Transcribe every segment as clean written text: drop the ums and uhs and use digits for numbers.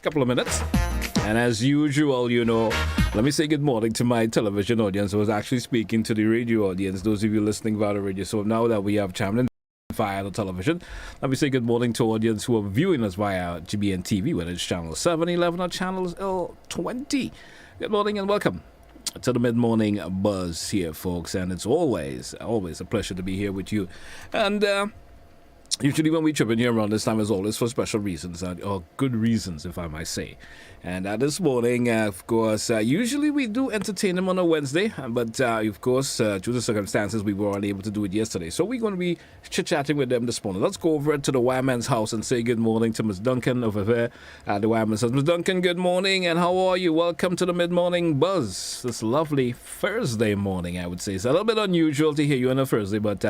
Couple of minutes. And as usual, let me say good morning to my television audience. I was actually speaking to the radio audience, those of you listening via the radio. So now that we have chimed in via the television, let me say good morning to audience who are viewing us via GBN TV, whether it's channel 7, 11 or channels L20. Good morning and welcome to the mid-morning buzz here, folks. And it's always a pleasure to be here with you. And usually when we trip in here around this time is always for special reasons, or good reasons, if I might say. And this morning, of course, usually we do entertain them on a Wednesday, but of course, due to circumstances, we were unable to do it yesterday. So we're going to be chit-chatting with them this morning. Let's go over to the Wireman's house and say good morning to Ms. Duncan over there. The Wireman says, Ms. Duncan, good morning, and how are you? Welcome to the mid-morning buzz. This lovely Thursday morning, I would say. It's a little bit unusual to hear you on a Thursday, but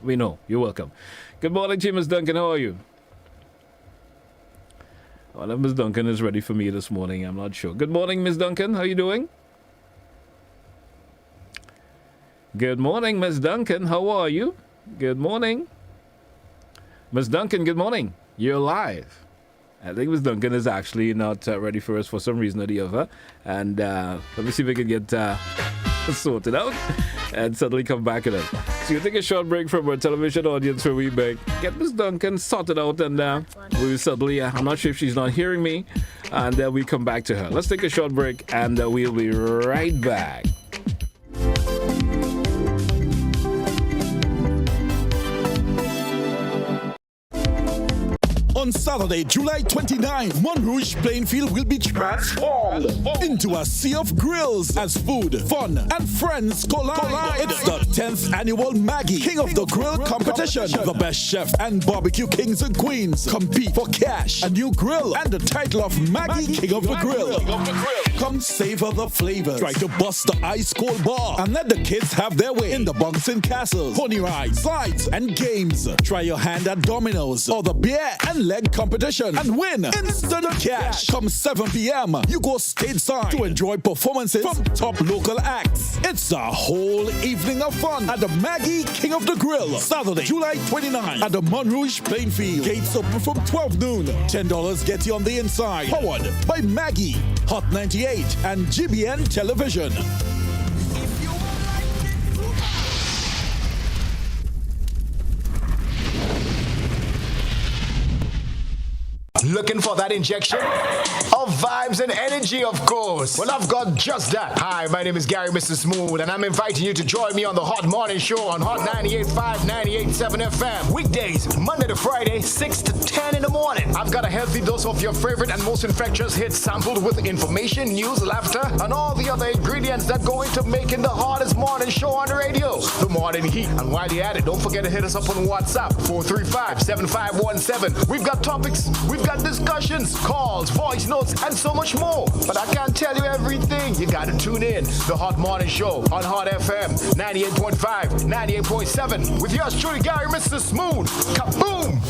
we know. You're welcome. Good morning to you, Ms. Duncan. How are you? Well, if Ms. Duncan is ready for me this morning, I'm not sure. Good morning, Ms. Duncan. How are you doing? Good morning, Ms. Duncan. How are you? Good morning. Ms. Duncan, good morning. You're live. I think Ms. Duncan is actually not ready for us for some reason or the other. And let me see if we can get sorted out and suddenly come back at it. So you take a short break from our television audience where we beg. Get Ms. Duncan sorted out and we suddenly, I'm not sure if she's not hearing me, and then we come back to her. Let's take a short break and we'll be right back. On Saturday, July 29, Montrouge Plainfield will be transformed into a sea of grills as food, fun, and friends collide. It's the 10th annual Maggie King of the Grill competition. The best chef and barbecue kings and queens compete for cash, a new grill, and the title of Maggie King of the Grill. Come savor the flavors. Try to bust the ice cold bar and let the kids have their way in the bouncing castles, pony rides, slides, and games. Try your hand at dominoes or the beer and leg competition and win instant cash. Come 7 p.m. you go stateside to enjoy performances from top local acts. It's a whole evening of fun at the Maggie King of the Grill. Saturday, July 29 at the Montrouge Plainfield. Gates open from 12 noon. $10 gets you on the inside. Powered by Maggie, Hot 98, and GBN Television. Looking for that injection of vibes and energy, of course? Well, I've got just that. Hi, my name is Gary Mr. Smooth, and I'm inviting you to join me on the Hot Morning Show on Hot 98.5, 98.7 FM. Weekdays, Monday to Friday, 6 to 10 in the morning. I've got a healthy dose of your favorite and most infectious hits sampled with information, news, laughter, and all the other ingredients that go into making the hottest morning show on the radio. The Morning Heat. And while you're at it, don't forget to hit us up on WhatsApp, 435-7517. We've got topics, we've got discussions, calls, voice notes, and so much more. But I can't tell you everything. You gotta tune in. The Hot Morning Show on Hot FM 98.5, 98.7 with yours truly, Gary Mr. Smooth. Kaboom!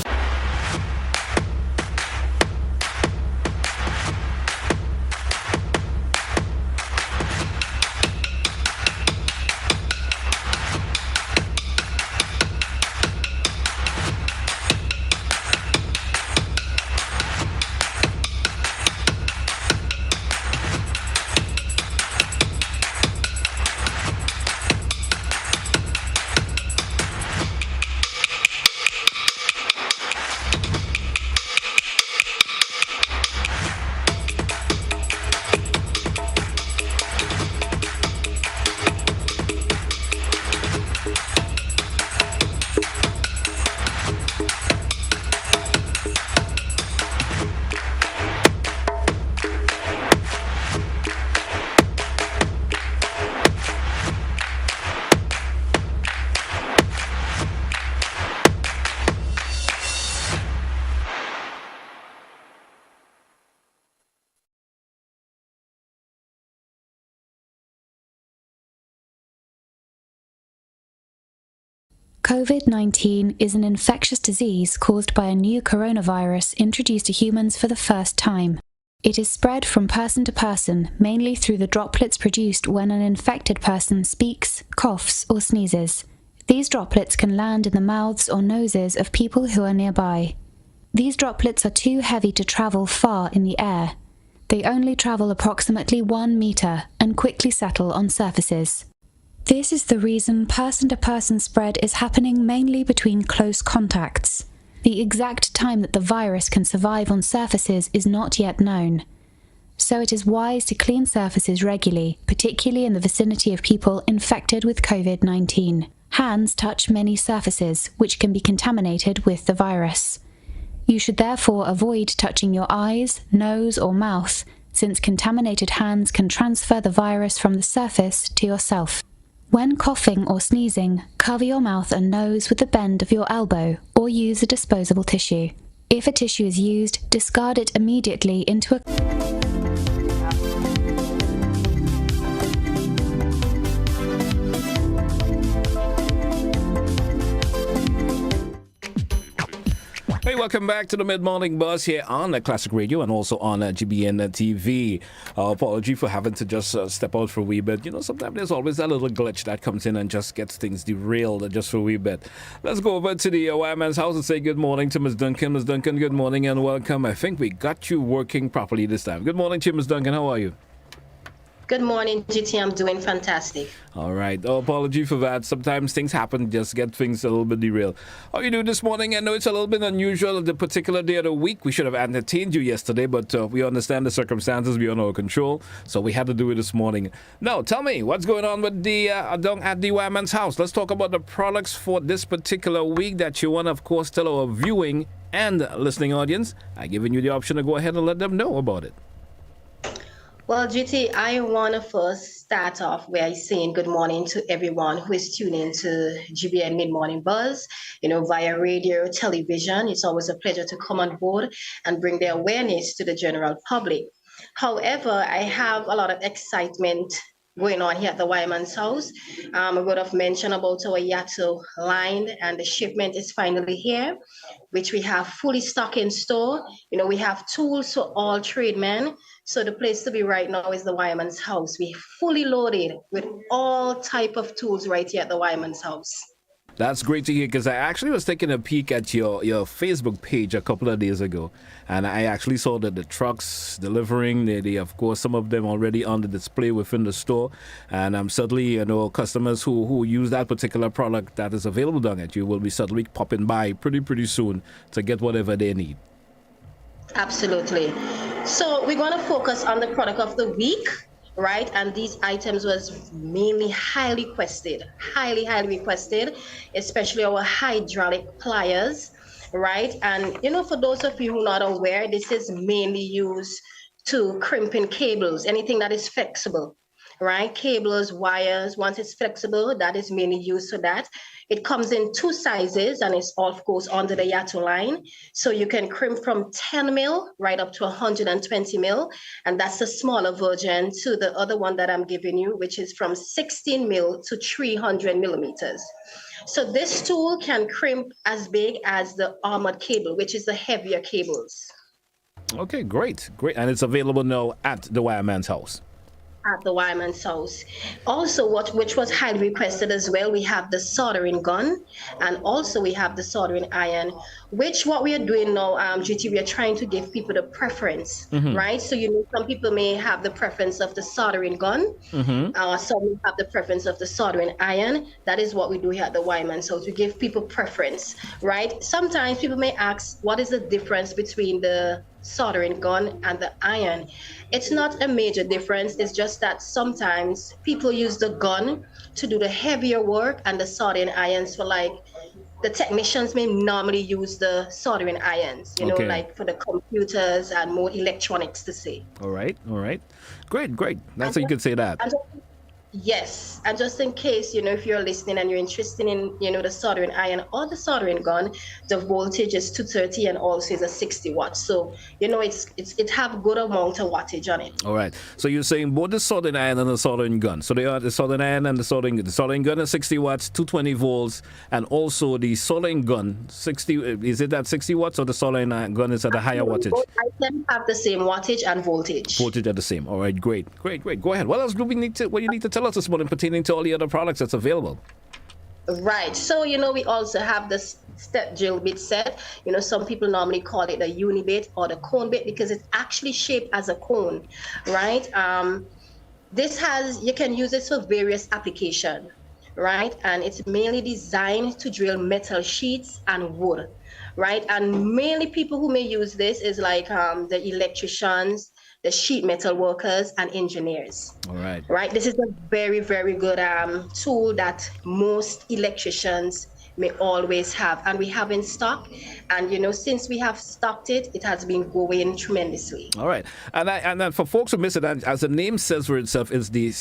COVID-19 is an infectious disease caused by a new coronavirus introduced to humans for the first time. It is spread from person to person, mainly through the droplets produced when an infected person speaks, coughs, or sneezes. These droplets can land in the mouths or noses of people who are nearby. These droplets are too heavy to travel far in the air. They only travel approximately 1 meter and quickly settle on surfaces. This is the reason person-to-person spread is happening mainly between close contacts. The exact time that the virus can survive on surfaces is not yet known. So it is wise to clean surfaces regularly, particularly in the vicinity of people infected with COVID-19. Hands touch many surfaces, which can be contaminated with the virus. You should therefore avoid touching your eyes, nose, or mouth, since contaminated hands can transfer the virus from the surface to yourself. When coughing or sneezing, cover your mouth and nose with the bend of your elbow or use a disposable tissue. If a tissue is used, discard it immediately into a Hey, welcome back to the Mid-Morning Buzz here on the Classic Radio and also on GBN TV. Apology for having to just step out for a wee bit. You know, sometimes there's always that little glitch that comes in and just gets things derailed just for a wee bit. Let's go over to the Wireman's house and say good morning to Ms. Duncan. Ms. Duncan, good morning and welcome. I think we got you working properly this time. Good morning to you, Ms. Duncan. How are you? Good morning, GT. I'm doing fantastic. All right. Oh, apology for that. Sometimes things happen, just get things a little bit derailed. How you doing this morning? I know it's a little bit unusual. The particular day of the week, we should have entertained you yesterday, but we understand the circumstances beyond our control, so we had to do it this morning. Now, tell me, what's going on with the at the Wireman's house? Let's talk about the products for this particular week that you want to, of course, tell our viewing and listening audience. I'm giving you the option to go ahead and let them know about it. Well, GT, I want to first start off by saying good morning to everyone who is tuning to GBN Mid-Morning Buzz, via radio, television. It's always a pleasure to come on board and bring the awareness to the general public. However, I have a lot of excitement going on here at the Wireman's house. I would have mentioned about our Yato line, and the shipment is finally here, which we have fully stocked in store. We have tools for all tradesmen. So the place to be right now is the Wireman's house. We're fully loaded with all type of tools right here at the Wireman's house. That's great to hear, because I actually was taking a peek at your Facebook page a couple of days ago, and I actually saw that the trucks delivering, they of course, some of them already on the display within the store, and certainly, customers who use that particular product that is available down at you will be suddenly popping by pretty soon to get whatever they need. Absolutely. So we're going to focus on the product of the week. Right, and these items was mainly highly requested, highly requested, especially our hydraulic pliers, right? And for those of you who are not aware, this is mainly used to crimping cables, anything that is flexible, right? Cables, wires, once it's flexible, that is mainly used for that. It comes in 2 sizes, and it's of course under the Yato line. So you can crimp from 10 mil right up to 120 mil. And that's the smaller version to the other one that I'm giving you, which is from 16 mil to 300 millimeters. So this tool can crimp as big as the armored cable, which is the heavier cables. Okay, great. And it's available now at the Wireman's house. At the Wireman's house. Also, which was highly requested as well, we have the soldering gun, and also we have the soldering iron, which what we are doing now, GT, we are trying to give people the preference, right? So, some people may have the preference of the soldering gun, some may have the preference of the soldering iron. That is what we do here at the Wireman's house. We give people preference, right? Sometimes people may ask, what is the difference between the soldering gun and the iron? It's not a major difference. It's just that sometimes people use the gun to do the heavier work, and the soldering irons for the technicians may normally use the soldering irons, like for the computers and more electronics to say. All right. Great. That's how you could say that. Yes, and just in case, if you're listening and you're interested in, the soldering iron or the soldering gun, the voltage is 230 and also is a 60 watts. So, it have good amount of wattage on it. All right. So you're saying both the soldering iron and the soldering gun. So they are the soldering iron and the soldering gun is 60 watts, 220 volts, and also the soldering gun 60. Is it at 60 watts or the soldering iron gun is at a higher wattage? Both items have the same wattage and voltage. Voltage are the same. All right. Great. Go ahead. What else do we need to? What you need to tell us this morning pertaining to all the other products that's available? Right. So, we also have the step drill bit set. Some people normally call it the uni bit or the cone bit because it's actually shaped as a cone, right? You can use this for various applications, right? And it's mainly designed to drill metal sheets and wood, right? And mainly people who may use this is like the electricians, the sheet metal workers, and engineers. All right. Right. This is a very, very good tool that most electricians may always have, and we have in stock. And since we have stocked it, it has been going tremendously. All right, and for folks who miss it, as the name says for itself, is the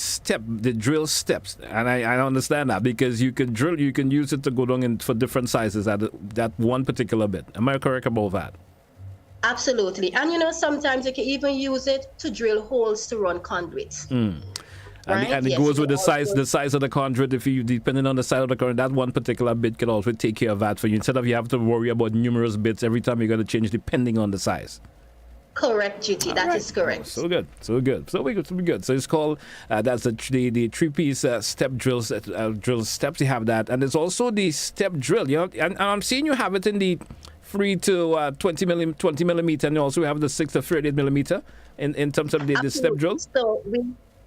drill steps, and I understand that because you can drill, you can use it to go down for different sizes at that one particular bit. Am I correct about that? Absolutely, and sometimes you can even use it to drill holes to run conduits. Right? And it goes with the size of the conduit. If you depending on the size of the conduit, that one particular bit can also take care of that for you. Instead of you have to worry about numerous bits every time you're going to change depending on the size. Correct, GT. That is correct. So good. So we good. So it's called that's the three-piece step drills. Drill steps. You have that, and there's also the step drill. And I'm seeing you have it in the 3 to 20 millimeter, and you also have the 6 to 38 millimeter in terms of the step drill.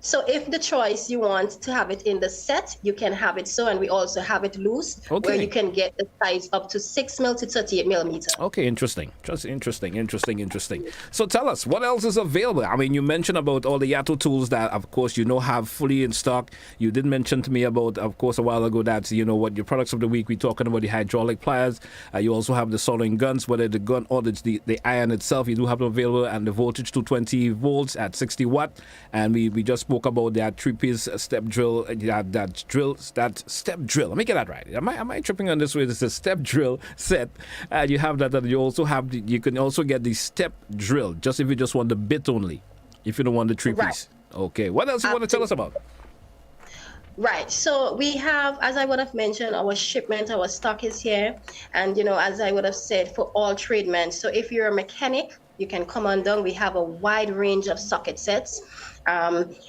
So if the choice you want to have it in the set, you can have it so, and we also have it loose, where you can get the size up to 6 mil to 38 millimeter. Okay, interesting. Just interesting. So tell us, what else is available? I mean, you mentioned about all the Yato tools that, of course, have fully in stock. You did mention to me about, of course, a while ago that, what your products of the week, we're talking about the hydraulic pliers. You also have the soldering guns, whether the gun or the iron itself, you do have them available, and the voltage 220 volts at 60 watt. And we just spoke about that three-piece step drill, that step drill. Let me get that right. Am I tripping on this way? It's a step drill set. And you have that, and you also have you can also get the step drill, just if you just want the bit only, if you don't want the three-piece. Right. Okay. What else you want to tell us about? Right. So we have, as I would have mentioned, our shipment, our stock is here. And, as I would have said, for all tradesmen. So if you're a mechanic, you can come on down. We have a wide range of socket sets.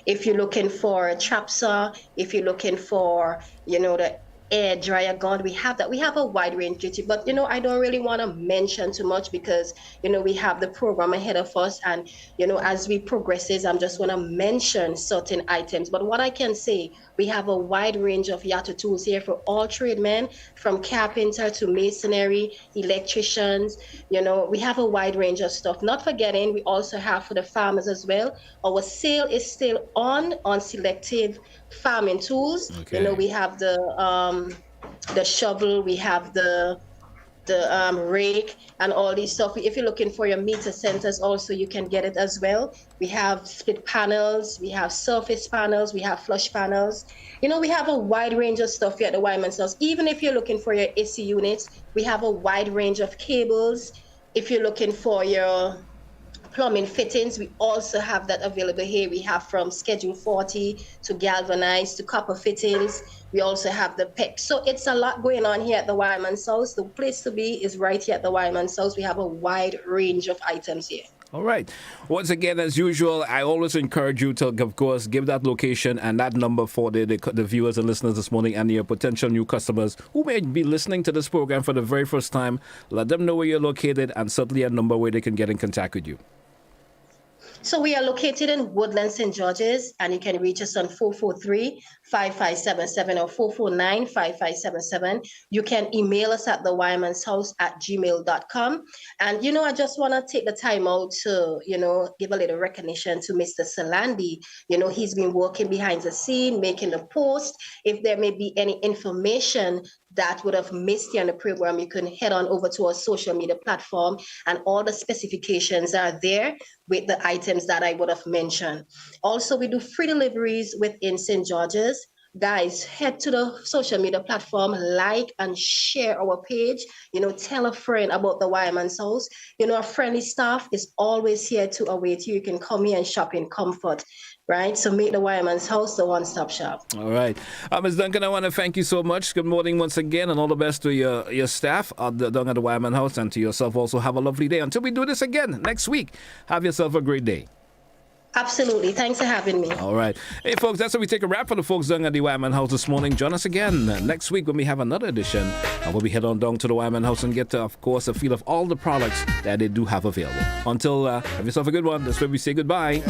If you're looking for a trap saw, if you're looking for, the air dryer gun, we have that. We have a wide range, GT, but I don't really want to mention too much because we have the program ahead of us, and as we progresses, I'm just going to mention certain items. But what I can say, we have a wide range of Yato tools here for all tradesmen, from carpenter to masonry, electricians. We have a wide range of stuff. Not forgetting, we also have for the farmers as well. Our sale is still on selective farming tools. Okay. We have the shovel, we have the rake, and all these stuff. If you're looking for your meter centers, also you can get it as well. We have split panels, we have surface panels, we have flush panels. We have a wide range of stuff here at the Wireman stores. Even if you're looking for your AC units, we have a wide range of cables. If you're looking for your plumbing fittings, we also have that available here. We have from Schedule 40 to galvanized to copper fittings. We also have the PEX. So it's a lot going on here at the Wireman's house. The place to be is right here at the Wireman's house. We have a wide range of items here. All right. Once again, as usual, I always encourage you to, of course, give that location and that number for the viewers and listeners this morning and your potential new customers who may be listening to this program for the very first time. Let them know where you're located and certainly a number where they can get in contact with you. So we are located in Woodland, St. George's, and you can reach us on 443-5577 or 449-5577. You can email us at thewireman'shouse@gmail.com. And, I just want to take the time out to, give a little recognition to Mr. Salandi. He's been working behind the scene, making the post. If there may be any information that would have missed you on the program, you can head on over to our social media platform, and all the specifications are there with the items that I would have mentioned. Also, we do free deliveries within St. George's. Guys, head to the social media platform, like and share our page. Tell a friend about the Wireman's house. Our friendly staff is always here to await you. You can come here and shop in comfort, right? So make the Wireman's house the one-stop shop. All right. Ms. Duncan, I want to thank you so much. Good morning once again, and all the best to your staff down at the Wireman house, and to yourself also. Have a lovely day. Until we do this again next week, have yourself a great day. Absolutely. Thanks for having me. All right. Hey, folks, that's how we take a wrap for the folks down at the Wireman House this morning. Join us again next week when we have another edition, where we head on down to the Wireman House and get, of course, a feel of all the products that they do have available. Until, have yourself a good one. That's where we say goodbye.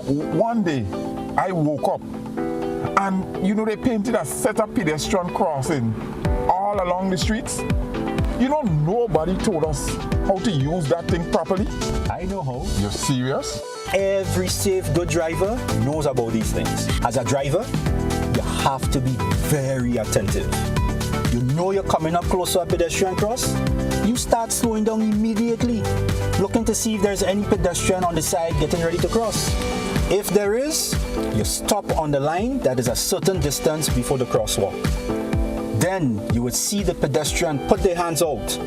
One day I woke up and they painted a set of pedestrian crossing all along the streets. Nobody told us how to use that thing properly. I know how. You're serious? Every safe, good driver knows about these things. As a driver, you have to be very attentive. You're coming up close to a pedestrian cross, you start slowing down immediately, looking to see if there's any pedestrian on the side getting ready to cross. If there is, you stop on the line that is a certain distance before the crosswalk. Then you would see the pedestrian put their hands out,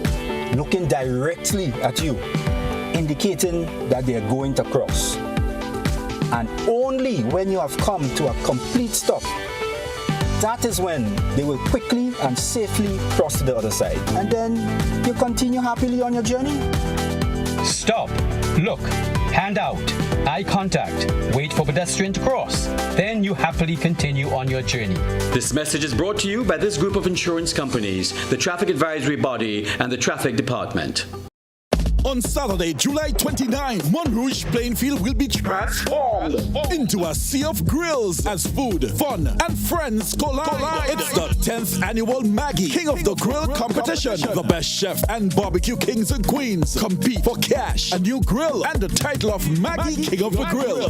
looking directly at you, indicating that they are going to cross. And only when you have come to a complete stop, that is when they will quickly and safely cross to the other side. And then you continue happily on your journey. Stop, look, hand out, eye contact, wait for pedestrian to cross. Then you happily continue on your journey. This message is brought to you by this group of insurance companies, the Traffic Advisory Body, and the Traffic Department. On Saturday, July 29, Montrouge Plainfield will be transformed into a sea of grills as food, fun, and friends collide. It's the 10th annual Maggie King of the Grill competition. The best chef and barbecue kings and queens compete for cash, a new grill, and the title of Maggie King of the Grill.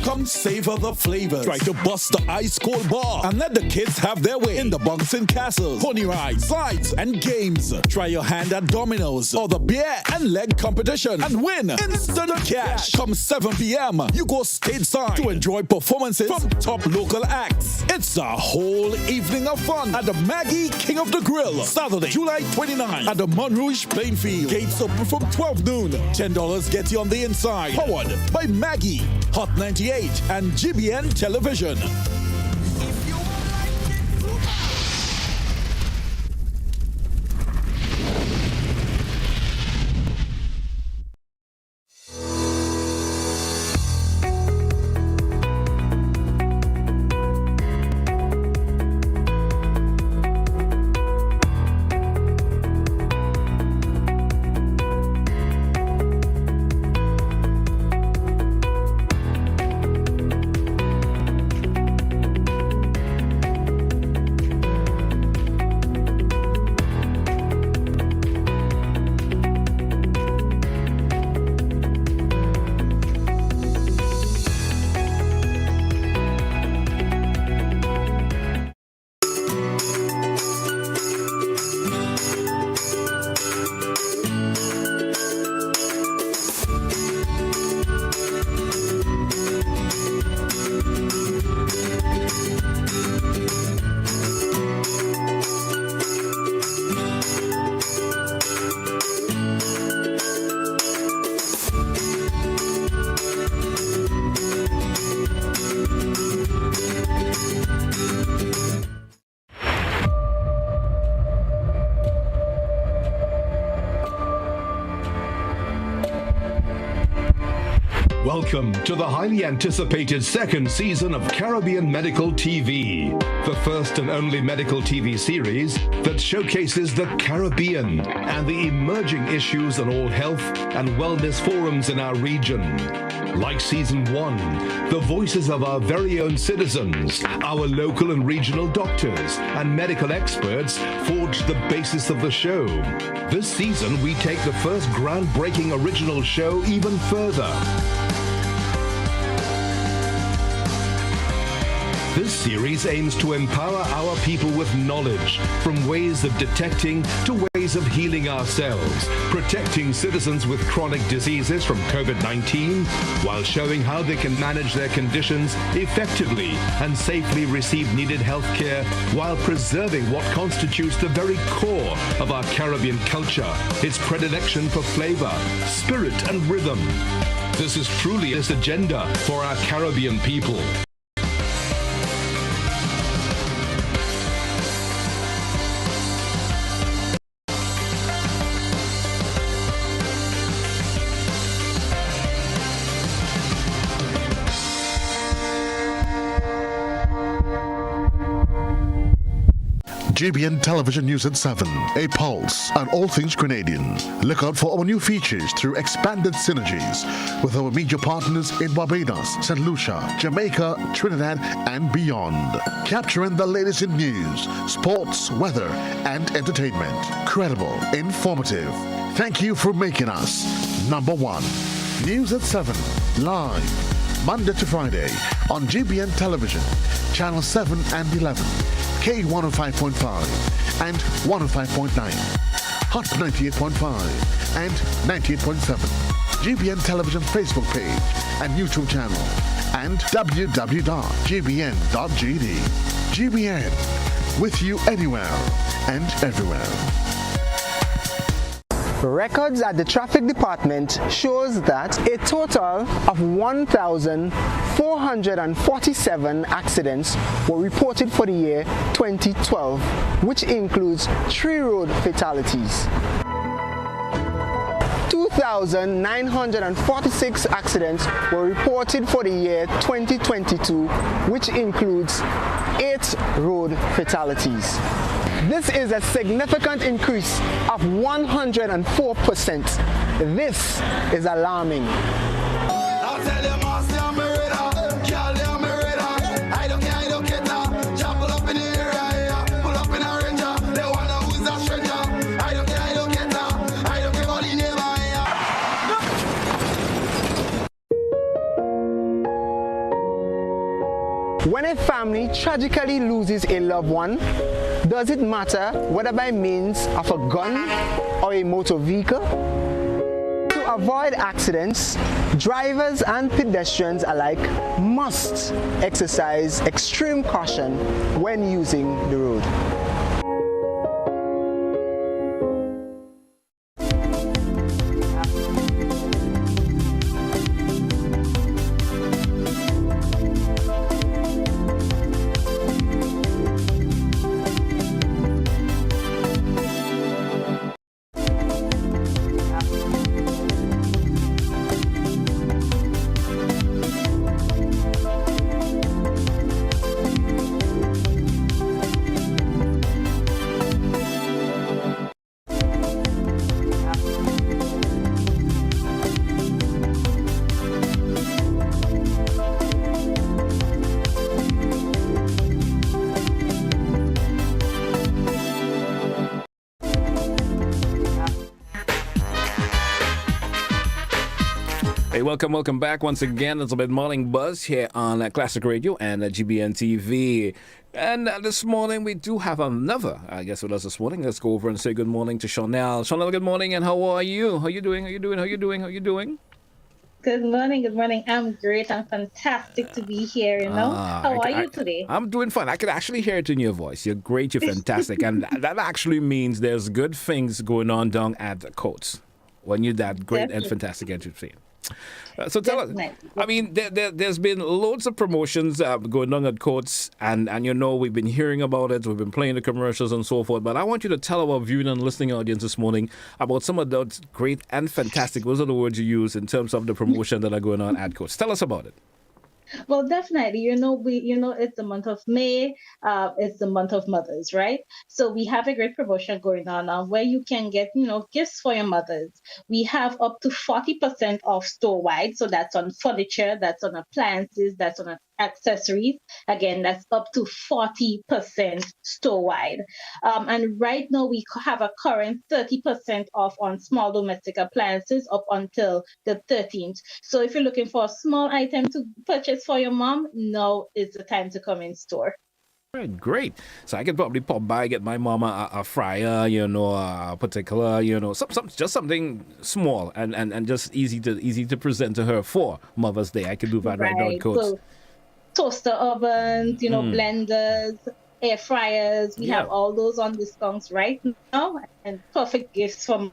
Come savor the flavors. Try to bust the ice cold bar and let the kids have their way in the bouncing castles, pony rides, slides, and games. Try your hand at dominoes or the beer and leg competition and win instant cash. Come 7 p.m. you go stateside to enjoy performances from top local acts. It's a whole evening of fun at the Maggie King of the Grill, Saturday, July 29 at the Montrouge Plainfield. Gates open from 12 noon. $10 gets you on the inside. Powered by Maggie, Hot 98, and GBN Television. Welcome to the highly anticipated second season of Caribbean Medical TV, the first and only medical TV series that showcases the Caribbean and the emerging issues on all health and wellness forums in our region. Like season 1, the voices of our very own citizens, our local and regional doctors and medical experts forged the basis of the show. This season, we take the first groundbreaking original show even further. This series aims to empower our people with knowledge, from ways of detecting to ways of healing ourselves, protecting citizens with chronic diseases from COVID-19, while showing how they can manage their conditions effectively and safely receive needed health care while preserving what constitutes the very core of our Caribbean culture, its predilection for flavor, spirit, and rhythm. This is truly this agenda for our Caribbean people. GBN Television News at 7, a pulse on all things Grenadian. Look out for our new features through expanded synergies with our media partners in Barbados, St. Lucia, Jamaica, Trinidad, and beyond. Capturing the latest in news, sports, weather, and entertainment. Credible, informative. Thank you for making us number one. News at 7, live, Monday to Friday on GBN Television, Channel 7 and 11. K105.5 and 105.9, Hot 98.5 and 98.7, GBN Television Facebook page and YouTube channel, and www.gbn.gd. GBN, with you anywhere and everywhere. Records at the traffic department shows that a total of 1,447 accidents were reported for the year 2012, which includes 3 road fatalities. 2,946 accidents were reported for the year 2022, which includes 8 road fatalities. This is a significant increase of 104%. This is alarming. When a family tragically loses a loved one, does it matter whether by means of a gun or a motor vehicle? To avoid accidents, drivers and pedestrians alike must exercise extreme caution when using the road. Hey, welcome back once again. It's a bit morning buzz here on Classic Radio and GBN TV. And this morning we do have another guest with us this morning. Let's go over and say good morning to Shornel. Shornel, good morning, and how are you? How you doing? Good morning. I'm great. I'm fantastic to be here, How are you today? I'm doing fine. I could actually hear it in your voice. You're great, you're fantastic. And that actually means there's good things going on down at the courts when you're that great and fantastic entertainer. So tell us, I mean, there's been loads of promotions going on at Courts, and we've been hearing about it, we've been playing the commercials and so forth, but I want you to tell our viewing and listening audience this morning about some of those great and fantastic, those are the words you use in terms of the promotion that are going on at Courts. Tell us about it. Well, definitely. It's the month of May. It's the month of mothers, right? So we have a great promotion going on where you can get, gifts for your mothers. We have up to 40% off store-wide. So that's on furniture, that's on appliances, that's on accessories. Again, that's up to 40% store-wide. And right now we have a current 30% off on small domestic appliances up until the 13th. So if you're looking for a small item to purchase for your mom, now is the time to come in store. Right, great. So I could probably pop by, get my mom a fryer, a particular, just something small and just easy to present to her for Mother's Day. I could do that right now in Courts. So, toaster ovens, blenders, air fryers. We have all those on discounts right now, and perfect gifts for mothers.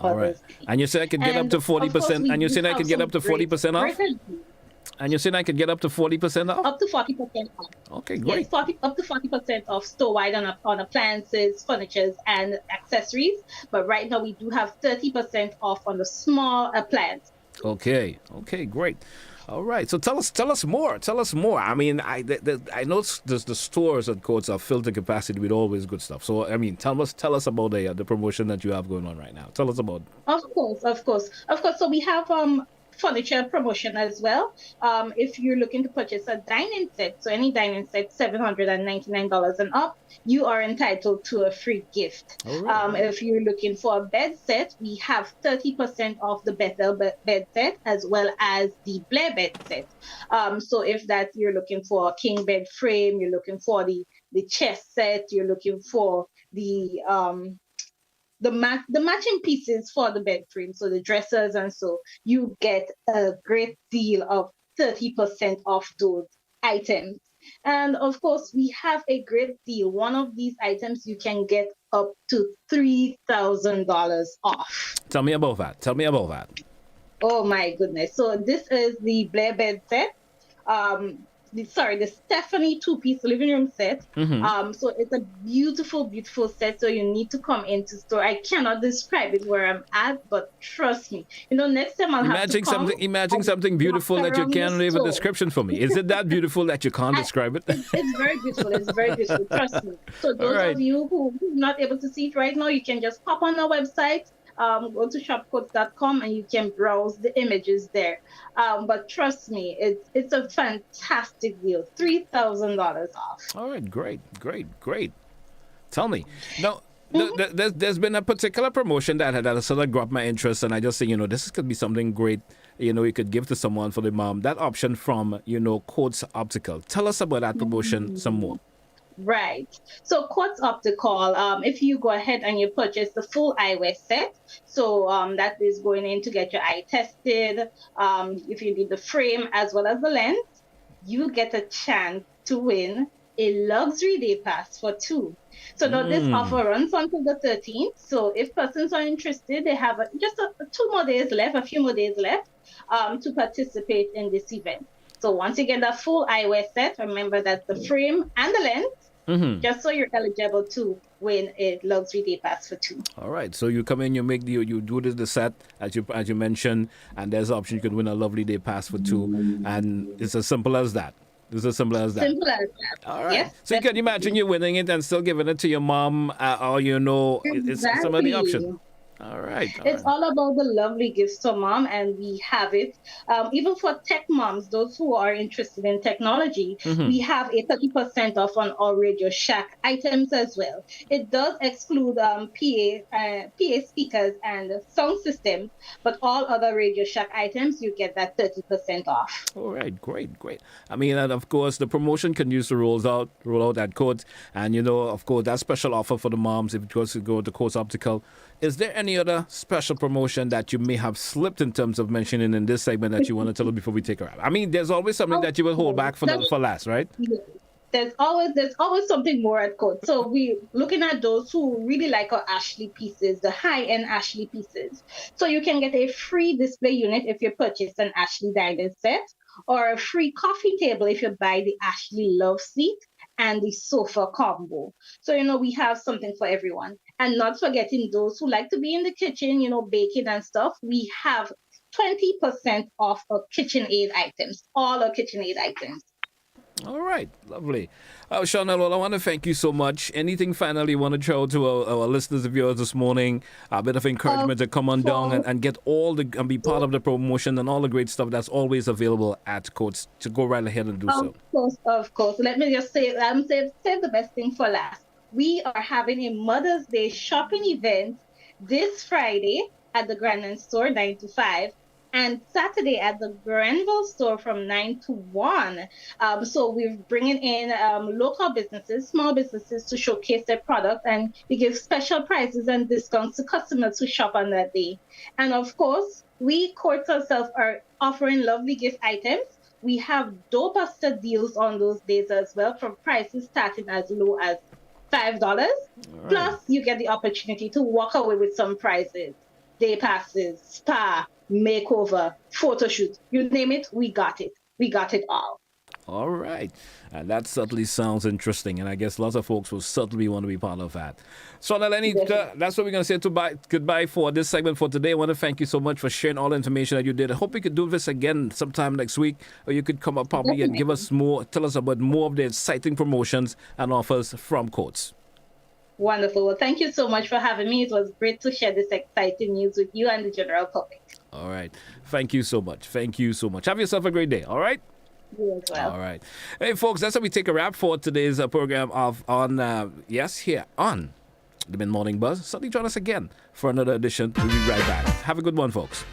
All right. And you said I could get up to 40%. And you said I could get up to 40% off? And you said I could get up to 40% off? Up to 40% off. Okay, great. Yes, up to 40% off store-wide on appliances, furnitures, and accessories. But right now we do have 30% off on the small appliance. Okay, great. All right, so tell us more. I mean, I know the stores at Courts are filled to capacity with always good stuff. So, I mean, tell us about the promotion that you have going on right now. Tell us about. Of course. So we have furniture promotion as well. If you're looking to purchase a dining set, so any dining set, $799 and up, you are entitled to a free gift. Right. If you're looking for a bed set, we have 30% off the Bethel bed set as well as the Blair bed set. So if that you're looking for a king bed frame, you're looking for the chest set, you're looking for the matching pieces for the bed frame, so the dressers, and so you get a great deal of 30% off those items. And of course, we have a great deal. One of these items you can get up to $3,000 off. Tell me about that. Oh my goodness! So this is the Blair bed set. The Stephanie two-piece living room set. Mm-hmm. So it's a beautiful set. So you need to come into store. I cannot describe it where I'm at, but trust me. Next time I'll have to come. Imagine something beautiful that you can't leave a description for me. Is it that beautiful that you can't describe it? It's very beautiful. Trust me. So those of you who are not able to see it right now, you can just pop on our website. Go to shopcoats.com and you can browse the images there. But trust me, it's a fantastic deal. $3,000 off. All right, great. Tell me. Now, there's been a particular promotion that sort of grabbed my interest, and I just say, this could be something great, you could give to someone for the mom. That option from, Courts Optical. Tell us about that promotion some more. Right. So Courts Optical, if you go ahead and you purchase the full eyewear set, so that is going in to get your eye tested. If you need the frame as well as the lens, you get a chance to win a luxury day pass for two. So now this offer runs until the 13th. So if persons are interested, they have a few more days left to participate in this event. So once you get the full eyewear set, remember that the frame and the lens, just so you're eligible to win a luxury day pass for two. All right. So you come in, you do the set as you mentioned, and there's an option you can win a lovely day pass for two, and it's as simple as that. Simple as that. All right. Yes, so you can imagine you winning it and still giving it to your mom, or it's some of the options. All right. It's all about the lovely gifts to mom, and we have it. Even for tech moms, those who are interested in technology, we have a 30% off on all Radio Shack items as well. It does exclude PA speakers and sound systems, but all other Radio Shack items, you get that 30% off. All right, great. I mean, and of course, the promotion continues to roll out at Courts, and of course, that special offer for the moms if it goes to go to Courts Optical. Is there any other special promotion that you may have slipped in terms of mentioning in this segment that you want to tell us before we take her out? I mean, there's always something that you will hold back for last, right? there's always something more at Court. So we looking at those who really like our Ashley pieces, the high-end Ashley pieces. So you can get a free display unit if you purchase an Ashley dining set, or a free coffee table if you buy the Ashley Love Seat and the sofa combo. So we have something for everyone. And not forgetting those who like to be in the kitchen, baking and stuff, we have 20% off our KitchenAid items, all our KitchenAid items. All right, lovely. Shornel, well, I want to thank you so much. Anything finally you want to throw to our listeners of yours this morning? A bit of encouragement to come on down and get and be part of the promotion and all the great stuff that's always available at Courts. To go right ahead and do so. Of course. Let me just say, save the best thing for last. We are having a Mother's Day shopping event this Friday at the Grandin store, 9 to 5. And Saturday at the Grenville store from 9 to 1. So we're bringing in local businesses, small businesses to showcase their product, and we give special prizes and discounts to customers who shop on that day. And of course, we Courts ourselves are offering lovely gift items. We have dope-buster deals on those days as well, from prices starting as low as $5. Right. Plus, you get the opportunity to walk away with some prizes. Day passes, spa, makeover, photo shoot, you name it, we got it. We got it all. All right. And that certainly sounds interesting. And I guess lots of folks will certainly want to be part of that. So, Lenny, that's what we're going to say goodbye for this segment for today. I want to thank you so much for sharing all the information that you did. I hope we could do this again sometime next week, or you could come up probably and give us tell us about more of the exciting promotions and offers from Courts. Wonderful. Well, thank you so much for having me. It was great to share this exciting news with you and the general public. All right. Thank you so much. Thank you so much. Have yourself a great day. All right? You as well. All right. Hey, folks, that's how we take a wrap for today's program here on the Mid-Morning Buzz. Certainly join us again for another edition. We'll be right back. Have a good one, folks.